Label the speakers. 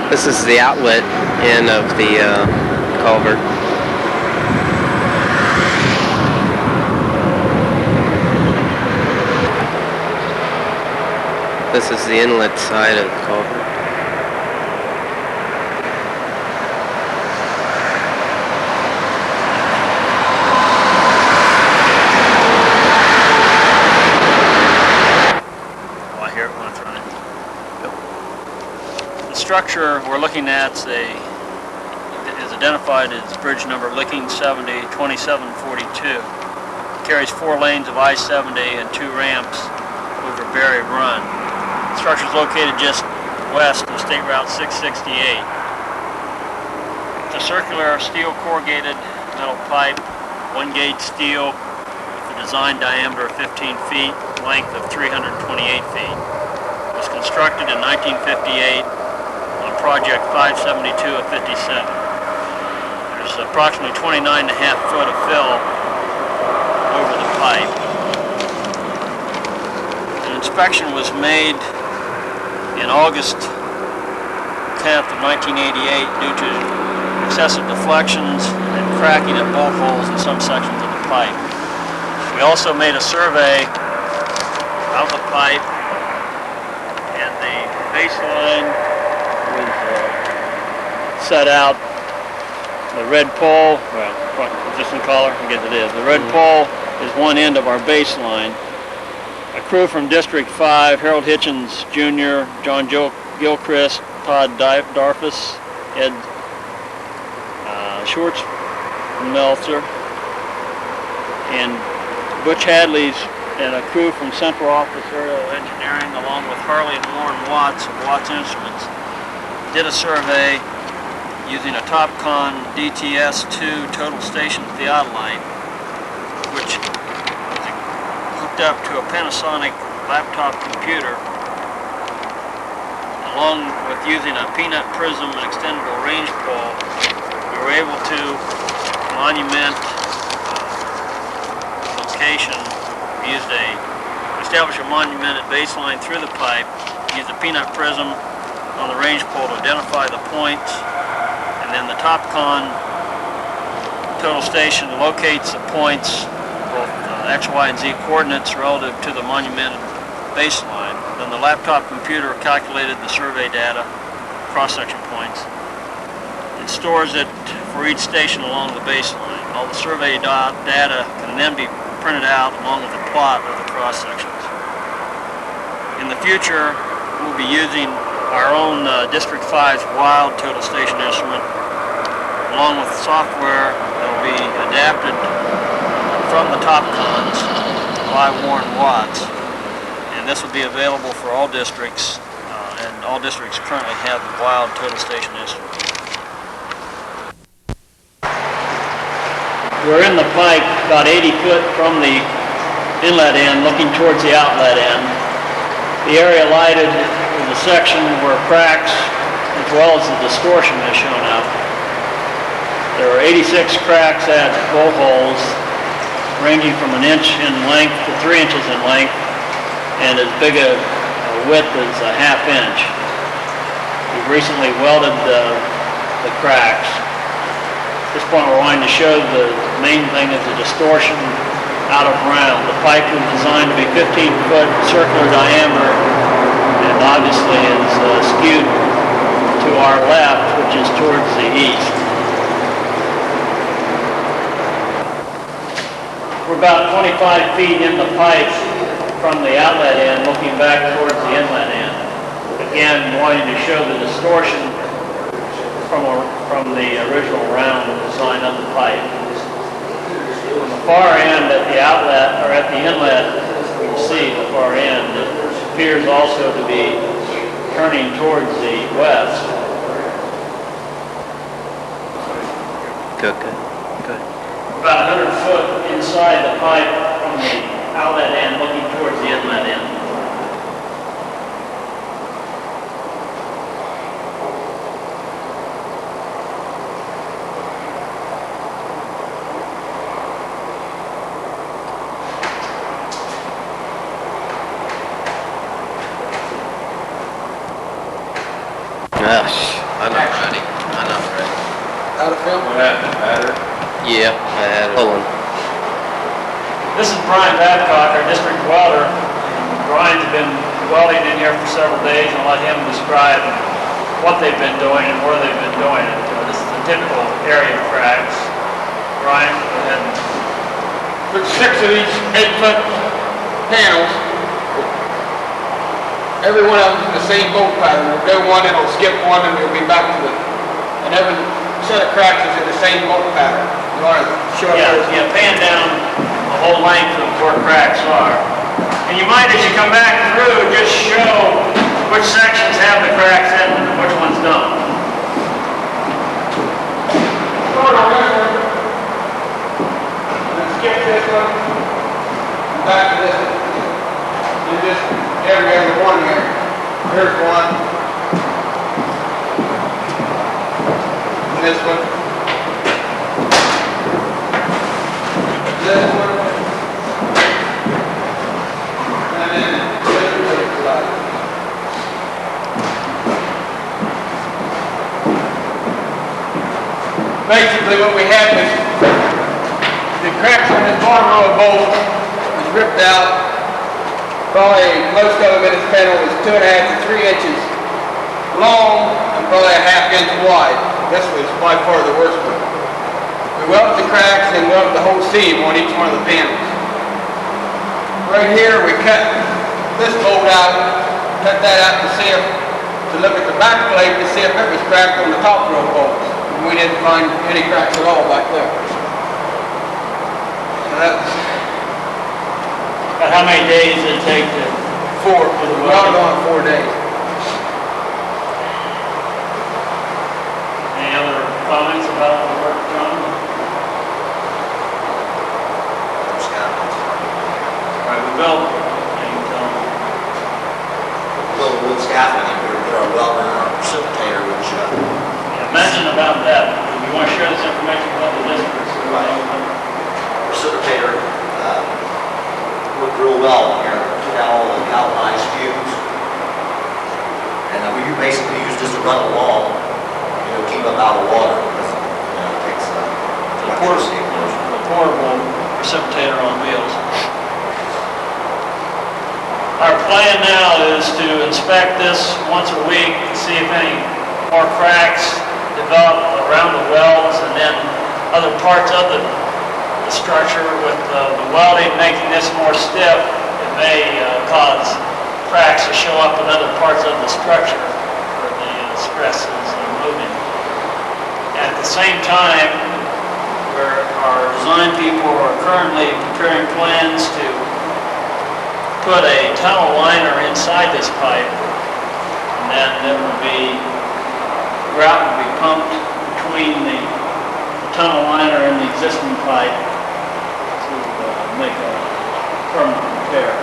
Speaker 1: This is the outlet end of the culvert. This is the inlet side of the culvert.
Speaker 2: Oh, I hear it when it's running. The structure we're looking at is identified as bridge number Licking 70 2742. Carries 4 lanes of I-70 and 2 ramps over Berry Run. The structure is located just west of State Route 668. It's a circular steel corrugated metal pipe, 1-gauge steel with a design diameter of 15 feet, length of 328 feet. It was constructed in 1958 on Project 572 of 57. There's approximately 29.5 foot of fill over the pipe. An inspection was made in August 10th of 1988 due to excessive deflections and cracking at bolt holes in some sections of the pipe. We also made a survey of the pipe, and the baseline was set out. The red pole, well, resistant collar, I guess it is. The red pole is one end of our baseline. A crew from District 5, Harold Hitchens Jr., John Gilchrist, Todd Darfus, Ed Schwartz-Meltzer, and Butch Hadley's and a crew from Central Office Aerial Engineering, along with Harley and Warren Watts of Watts Instruments, did a survey using a Topcon DTS-2 total station theodolite, which is hooked up to a Panasonic laptop computer, along with using a peanut prism and extendable range pole. We were able to monument location. We established a monumented baseline through the pipe, used a peanut prism on the range pole to identify the points, and then the Topcon total station locates the points, both X, Y, and Z coordinates relative to the monumented baseline. Then the laptop computer calculated the survey data, cross-section points, and stores it for each station along the baseline. All the survey data can then be printed out along with a plot of the cross-sections. In the future, we'll be using our own District 5's Wild total station instrument, along with software that will be adapted from the Topcons by Warren Watts. And this will be available for all districts, and all districts currently have the Wild total station instrument. We're in the pipe about 80 foot from the inlet end, looking towards the outlet end. The area lighted is a section where cracks as well as the distortion is shown up. There are 86 cracks at bolt holes, ranging from 1 inch in length to 3 inches in length, and as big a width as a ½ inch. We've recently welded the cracks. At this point we're wanting to show the main thing is the distortion out of round. The pipe was designed to be 15 foot circular diameter, and obviously is skewed to our left, which is towards the east. We're about 25 feet in the pipe from the outlet end, looking back towards the inlet end. Again, wanting to show the distortion from the original round design of the pipe. On the far end at the outlet, or at the inlet, you can see the far end, it appears also to be turning towards the west.
Speaker 1: Good.
Speaker 2: About 100 foot inside the pipe from the outlet end, looking towards the inlet end.
Speaker 1: Gosh, I'm not ready. I'm not ready.
Speaker 3: Out of film?
Speaker 4: What happened, batter?
Speaker 1: Yeah, I had it. Pulling.
Speaker 2: This is Brian Babcock, our district welder. Brian's been welding in here for several days, and I'll let him describe what they've been doing and where they've been doing it. This is a typical area of cracks. Brian, go ahead.
Speaker 3: Put 6 of these 8-foot panels. Every one of them is the same bolt pattern. We'll do one, it'll skip one, and we'll be back to it. And every set of cracks is in the same bolt pattern. You want to show
Speaker 2: Yeah,
Speaker 3: those?
Speaker 2: yeah, pan down the whole length of where cracks are. And you might, as you come back through, just show which sections have the cracks in them and which ones don't.
Speaker 3: Start on this one. Then skip this one. And back to this one. You just every other one here. Here's one. And this one. This one. And then this one. Basically what we had was the cracks on this bottom row of bolts was ripped out. Probably most of them in this panel was 2.5 to 3 inches long and probably a 1/2 inch wide. This was by far the worst one. We welded the cracks and welded the whole seam on each one of the panels. Right here we cut this bolt out, cut that out to see if, to look at the back plate to see if it was cracked on the top row bolts. And we didn't find any cracks at all back there. So that's
Speaker 2: But how many days did it take to
Speaker 3: 4. We welded on 4 days.
Speaker 2: Any other comments about the work done? All right, we built, and you tell them.
Speaker 5: Little wood scaffolding, we put our welder and our precipitator, which,
Speaker 2: Yeah, mention about that. We want to share this information with the districts.
Speaker 5: precipitator, worked real well here, took out all the galvanized fumes. And we basically used just to run along, keep them out of water, because, it takes, electricity.
Speaker 2: The portable precipitator on wheels. Our plan now is to inspect this once a week to see if any more cracks develop around the welds and then other parts of the structure with the welding making this more stiff. It may cause cracks to show up in other parts of the structure where the stress is moving. At the same time, our design people are currently preparing plans to put a tunnel liner inside this pipe, and then there will be grout will be pumped between the tunnel liner and the existing pipe to make a permanent repair.